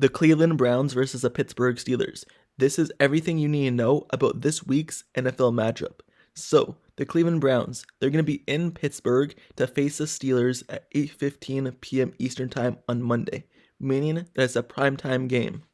The Cleveland Browns versus the Pittsburgh Steelers. This is everything you need to know about this week's NFL matchup. So, the Cleveland Browns, they're going to be in Pittsburgh to face the Steelers at 8:15 p.m. Eastern Time on Monday, meaning that it's a primetime game.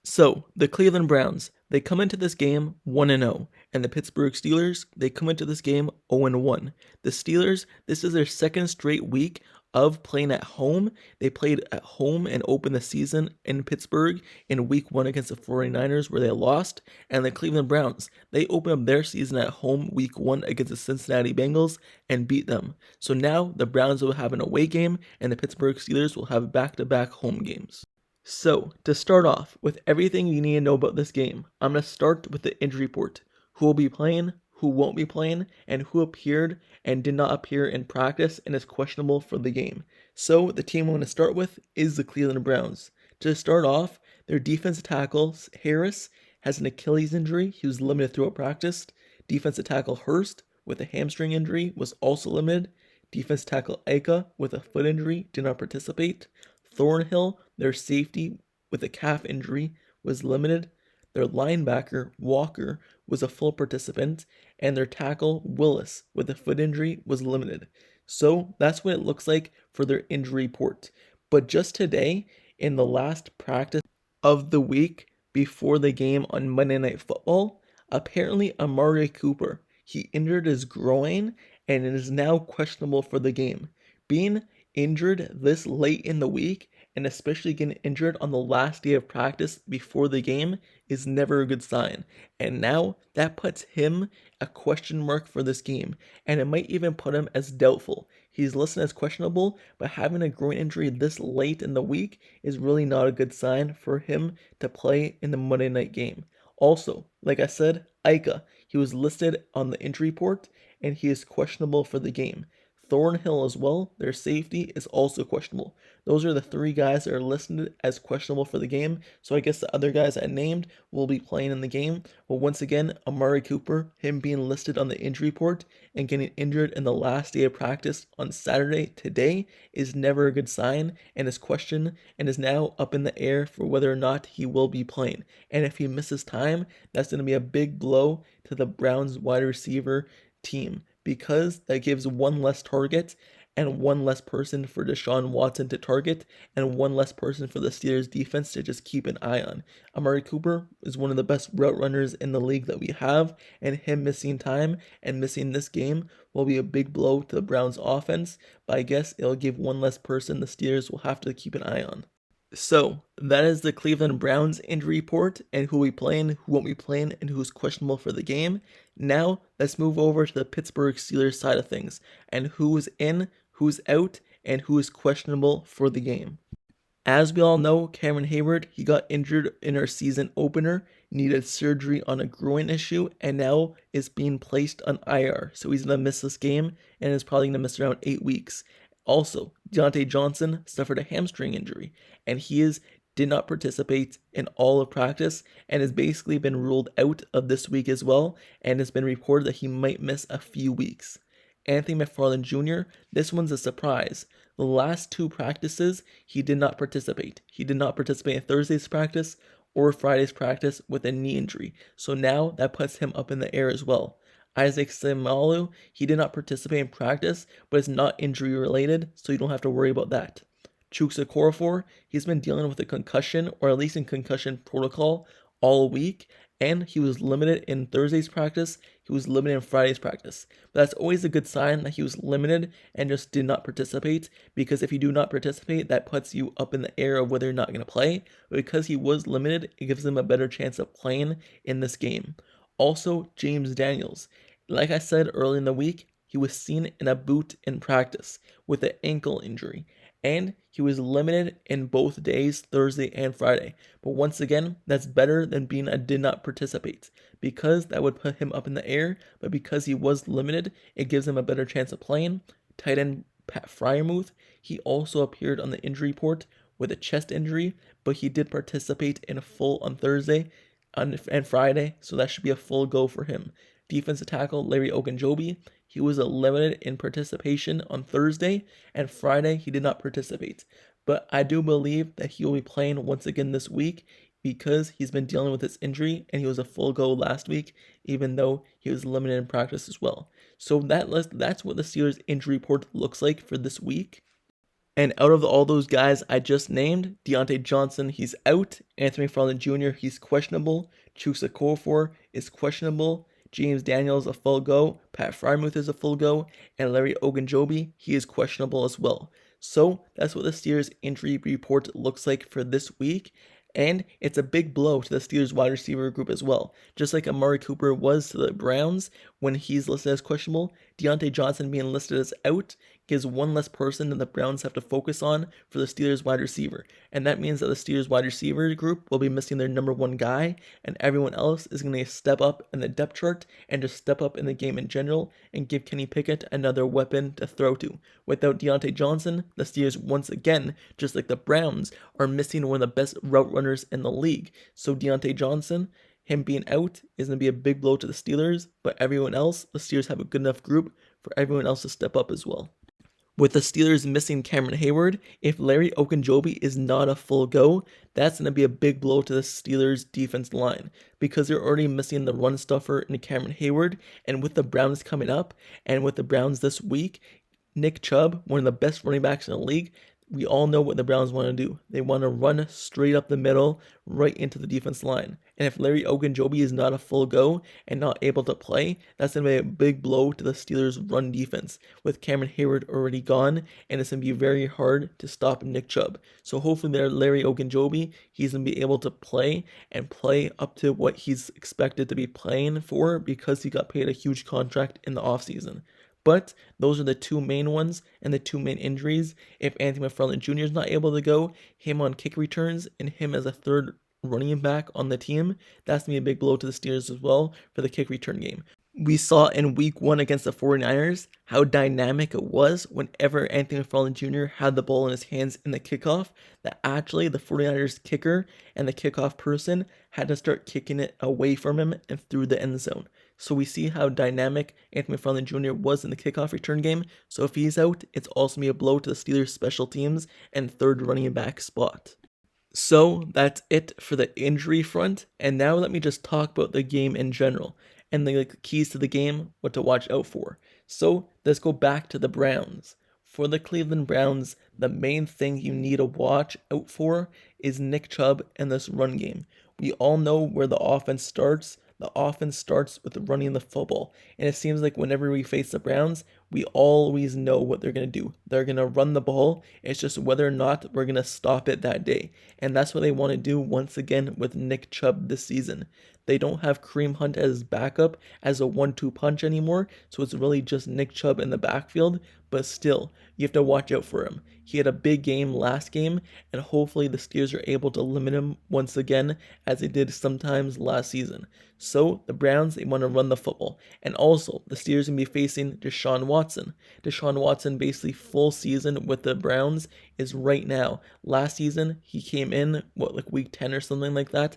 So, the Cleveland Browns, they come into this game 1-0, and the Pittsburgh Steelers, they come into this game 0-1. The Steelers, this is their second straight week of playing at home. They played at home and opened the season in Pittsburgh in week 1 against the 49ers where they lost, and the Cleveland Browns, they opened up their season at home week 1 against the Cincinnati Bengals and beat them. So now the Browns will have an away game and the Pittsburgh Steelers will have back-to-back home games. So, to start off with everything you need to know about this game, I'm going to start with the injury report. Who will be playing, who won't be playing, and who appeared and did not appear in practice and is questionable for the game. So, the team I'm going to start with is the Cleveland Browns. To start off, their defensive tackle, Harris, has an Achilles injury. He was limited throughout practice. Defensive tackle Hurst, with a hamstring injury, was also limited. Defensive tackle Ika, with a foot injury, did not participate. Thornhill, their safety with a calf injury, was limited. Their linebacker, Walker, was a full participant, and their tackle, Willis, with a foot injury, was limited. So that's what it looks like for their injury report. But just today, in the last practice of the week before the game on Monday Night Football, apparently Amari Cooper, he injured his groin and it is now questionable for the game. Being injured this late in the week, and especially getting injured on the last day of practice before the game, is never a good sign. And now that puts him a question mark for this game, and it might even put him as doubtful. He's listed as questionable, but having a groin injury this late in the week is really not a good sign for him to play in the Monday night game. Also, like I said, Ika, he was listed on the injury report, and he is questionable for the game. Thornhill as well, their safety, is also questionable. Those are the three guys that are listed as questionable for the game, so I guess the other guys I named will be playing in the game. But once again, Amari Cooper, him being listed on the injury report and getting injured in the last day of practice on Saturday today is never a good sign, and is questioned and is now up in the air for whether or not he will be playing. And if he misses time, that's going to be a big blow to the Browns wide receiver team, because that gives one less target and one less person for Deshaun Watson to target and one less person for the Steelers defense to just keep an eye on. Amari Cooper is one of the best route runners in the league that we have, and him missing time and missing this game will be a big blow to the Browns offense, but I guess it'll give one less person the Steelers will have to keep an eye on. So, that is the Cleveland Browns injury report and who will be playing, who won't be playing, and who's questionable for the game. Now, let's move over to the Pittsburgh Steelers side of things and who is in, who's out, and who is questionable for the game. As we all know, Cameron Heyward, he got injured in our season opener, needed surgery on a groin issue, and now is being placed on IR. So he's going to miss this game and is probably going to miss around 8 weeks. Also, Deontay Johnson suffered a hamstring injury, and did not participate in all of practice and has basically been ruled out of this week as well, and it's been reported that he might miss a few weeks. Anthony McFarland Jr., this one's a surprise. The last 2 practices, he did not participate. He did not participate in Thursday's practice or Friday's practice with a knee injury, so now that puts him up in the air as well. Isaac Seumalo, he did not participate in practice, but it's not injury related, so you don't have to worry about that. Chukwueze Okorafor, he's been dealing with a concussion, or at least in concussion protocol, all week, and he was limited in Thursday's practice, he was limited in Friday's practice. But that's always a good sign that he was limited and just did not participate, because if you do not participate, that puts you up in the air of whether you're not going to play. But because he was limited, it gives him a better chance of playing in this game. Also, James Daniels. Like I said early in the week, he was seen in a boot in practice with an ankle injury, and he was limited in both days, Thursday and Friday. But once again, that's better than being a did not participate, because that would put him up in the air, but because he was limited, it gives him a better chance of playing. Tight end Pat Freiermuth, he also appeared on the injury report with a chest injury, but he did participate in a full on Thursday and Friday, so that should be a full go for him. Defensive tackle Larry Ogunjobi, he was limited in participation on Thursday, and Friday he did not participate. but I do believe that he will be playing once again this week because he's been dealing with this injury and he was a full go last week, even though he was limited in practice as well. So that's what the Steelers injury report looks like for this week. And out of all those guys I just named, Deontay Johnson, he's out. Anthony McFarland Jr., he's questionable. Chusa Okorafor is questionable. James Daniels, a full go. Pat Freiermuth is a full go. And Larry Ogunjobi, he is questionable as well. So that's what the Steelers injury report looks like for this week. And it's a big blow to the Steelers wide receiver group as well. Just like Amari Cooper was to the Browns when he's listed as questionable, Deontay Johnson being listed as out gives one less person that the Browns have to focus on for the Steelers wide receiver. And that means that the Steelers wide receiver group will be missing their number one guy, and everyone else is going to step up in the depth chart and just step up in the game in general and give Kenny Pickett another weapon to throw to. Without Deontay Johnson, the Steelers once again, just like the Browns, are missing one of the best route runners in the league. So Deontay Johnson, him being out, is going to be a big blow to the Steelers, but everyone else, the Steelers have a good enough group for everyone else to step up as well. With the Steelers missing Cameron Heyward, if Larry Ogunjobi is not a full go, that's going to be a big blow to the Steelers defense line because they're already missing the run stuffer in Cameron Heyward, and with the Browns coming up and with the Browns this week, Nick Chubb, one of the best running backs in the league, we all know what the Browns want to do. They want to run straight up the middle, right into the defense line. And if Larry Ogunjobi is not a full go and not able to play, that's going to be a big blow to the Steelers' run defense, with Cameron Heyward already gone, and it's going to be very hard to stop Nick Chubb. So hopefully there, Larry Ogunjobi, he's going to be able to play and play up to what he's expected to be playing for because he got paid a huge contract in the offseason. But those are the two main ones and the two main injuries. If Anthony McFarland Jr. is not able to go, him on kick returns and him as a third running back on the team, that's going to be a big blow to the Steelers as well for the kick return game. We saw in week 1 against the 49ers how dynamic it was whenever Anthony McFarland Jr. had the ball in his hands in the kickoff, that actually the 49ers kicker and the kickoff person had to start kicking it away from him and through the end zone. So we see how dynamic Anthony McFarland Jr. was in the kickoff return game. So if he's out, it's also going to be a blow to the Steelers' special teams and third running back spot. So that's it for the injury front. And now let me just talk about the game in general and the keys to the game, what to watch out for. So let's go back to the Browns. For the Cleveland Browns, the main thing you need to watch out for is Nick Chubb and this run game. We all know where the offense starts. The offense starts with running the football. And it seems like whenever we face the Browns, we always know what they're going to do. They're going to run the ball. It's just whether or not we're going to stop it that day. And that's what they want to do once again with Nick Chubb this season. They don't have Kareem Hunt as backup as a 1-2 punch anymore, so it's really just Nick Chubb in the backfield, but still, you have to watch out for him. He had a big game last game, and hopefully the Steelers are able to limit him once again, as they did sometimes last season. So, the Browns, they want to run the football. And also, the Steelers are going to be facing Deshaun Watson. Deshaun Watson, basically full season with the Browns, is right now. Last season, he came in, week 10 or something like that,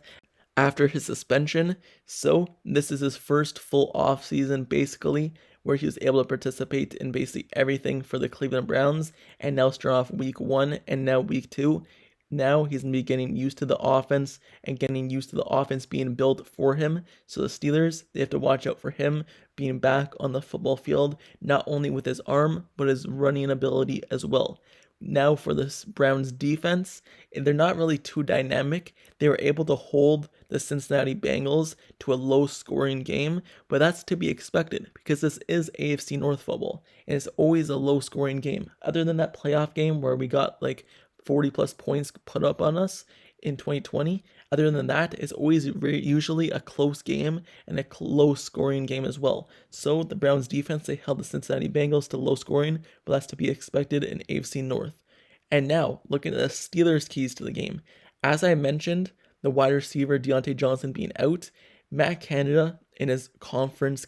after his suspension. So this is his first full off season basically, where he was able to participate in basically everything for the Cleveland Browns, and now start off week 1 and now week 2. Now he's going to be getting used to the offense and getting used to the offense being built for him. So the Steelers, they have to watch out for him being back on the football field, not only with his arm, but his running ability as well. Now for this Browns defense, they're not really too dynamic. They were able to hold the Cincinnati Bengals to a low-scoring game, but that's to be expected because this is AFC North football, and it's always a low-scoring game. Other than that playoff game where we got 40-plus points put up on us in 2020, other than that, it's always usually a close game and a low-scoring game as well. So the Browns defense, they held the Cincinnati Bengals to low scoring, but that's to be expected in AFC North. And now, looking at the Steelers' keys to the game. As I mentioned, the wide receiver Deontay Johnson being out, Matt Canada, in his conference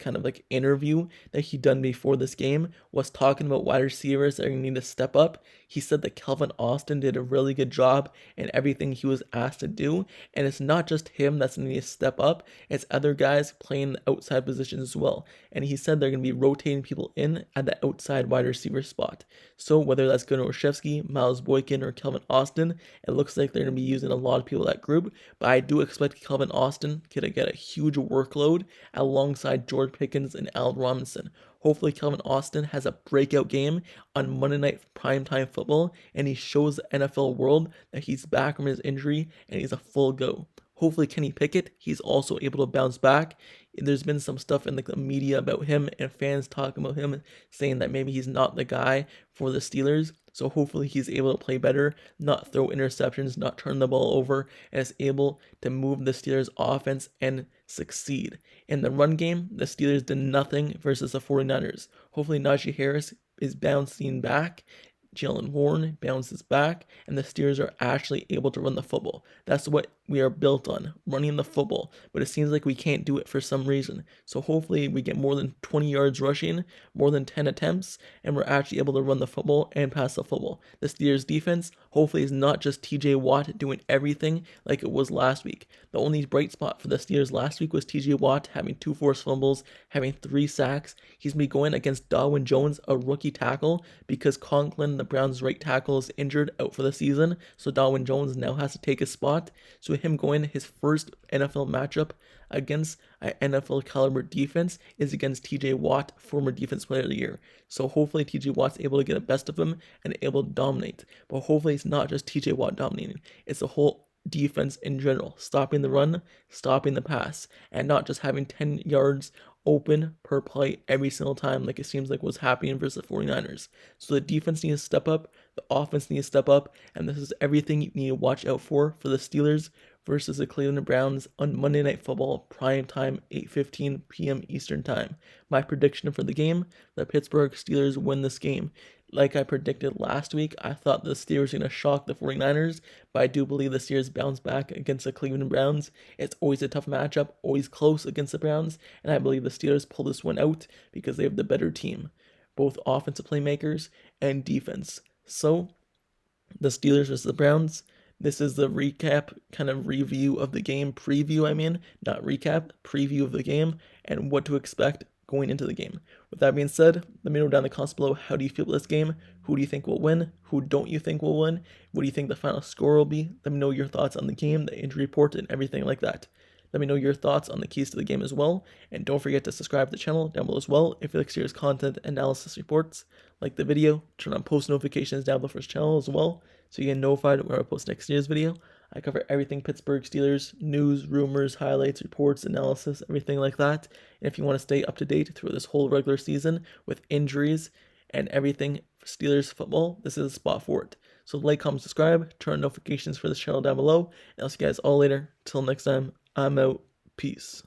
interview that he done before this game, was talking about wide receivers that are going to need to step up. He said that Calvin Austin did a really good job in everything he was asked to do, and it's not just him that's going to step up, it's other guys playing the outside positions as well. And he said they're going to be rotating people in at the outside wide receiver spot. So whether that's Gunnar Olszewski, Miles Boykin, or Calvin Austin, it looks like they're going to be using a lot of people in that group, but I do expect Calvin Austin to get a huge workload alongside George Pickens and Allen Robinson. Hopefully Calvin Austin has a breakout game on Monday Night Primetime Football, and he shows the NFL world that he's back from his injury and he's a full go. Hopefully Kenny Pickett, he's also able to bounce back. There's been some stuff in the media about him and fans talking about him, saying that maybe he's not the guy for the Steelers. So hopefully he's able to play better, not throw interceptions, not turn the ball over, and is able to move the Steelers offense and succeed. In the run game, the Steelers did nothing versus the 49ers. Hopefully Najee Harris is bouncing back, Jalen Warren bounces back, and the Steelers are actually able to run the football. That's what we are built on, running the football, but it seems like we can't do it for some reason. So hopefully we get more than 20 yards rushing, more than 10 attempts, and we're actually able to run the football and pass the football. The Steelers defense hopefully is not just TJ Watt doing everything like it was last week. The only bright spot for the Steelers last week was TJ Watt having 2 forced fumbles, having 3 sacks. He's going to be going against Darwin Jones, a rookie tackle, because Conklin, the Browns' right tackle, is injured out for the season. So Darwin Jones now has to take his spot. So him going his first NFL matchup against an NFL caliber defense is against TJ Watt, former defense player of the year. So hopefully TJ Watt's able to get the best of him and able to dominate. But hopefully it's not just TJ Watt dominating. It's the whole defense in general, stopping the run, stopping the pass, and not just having 10 yards open per play every single time like it seems like was happening versus the 49ers. So the defense needs to step up, the offense needs to step up, and this is everything you need to watch out for the Steelers versus the Cleveland Browns on Monday Night Football, prime time, 8:15 p.m. Eastern Time. My prediction for the game, the Pittsburgh Steelers win this game. Like I predicted last week, I thought the Steelers were going to shock the 49ers, but I do believe the Steelers bounce back against the Cleveland Browns. It's always a tough matchup, always close against the Browns, and I believe the Steelers pull this one out because they have the better team, both offensive playmakers and defense. So, the Steelers versus the Browns. This is the recap, kind of review of the game, preview, not recap, preview of the game, and what to expect going into the game. With that being said, let me know down in the comments below, how do you feel about this game? Who do you think will win? Who don't you think will win? What do you think the final score will be? Let me know your thoughts on the game, the injury report, and everything like that. Let me know your thoughts on the keys to the game as well, and don't forget to subscribe to the channel down below as well if you like serious content, analysis reports. Like the video, turn on post notifications down below for this channel as well, so you get notified when I post next year's video. I cover everything Pittsburgh Steelers, news, rumors, highlights, reports, analysis, everything like that. And if you want to stay up to date through this whole regular season with injuries and everything for Steelers football, this is a spot for it. So like, comment, subscribe, turn on notifications for this channel down below, and I'll see you guys all later. Till next time, I'm out. Peace.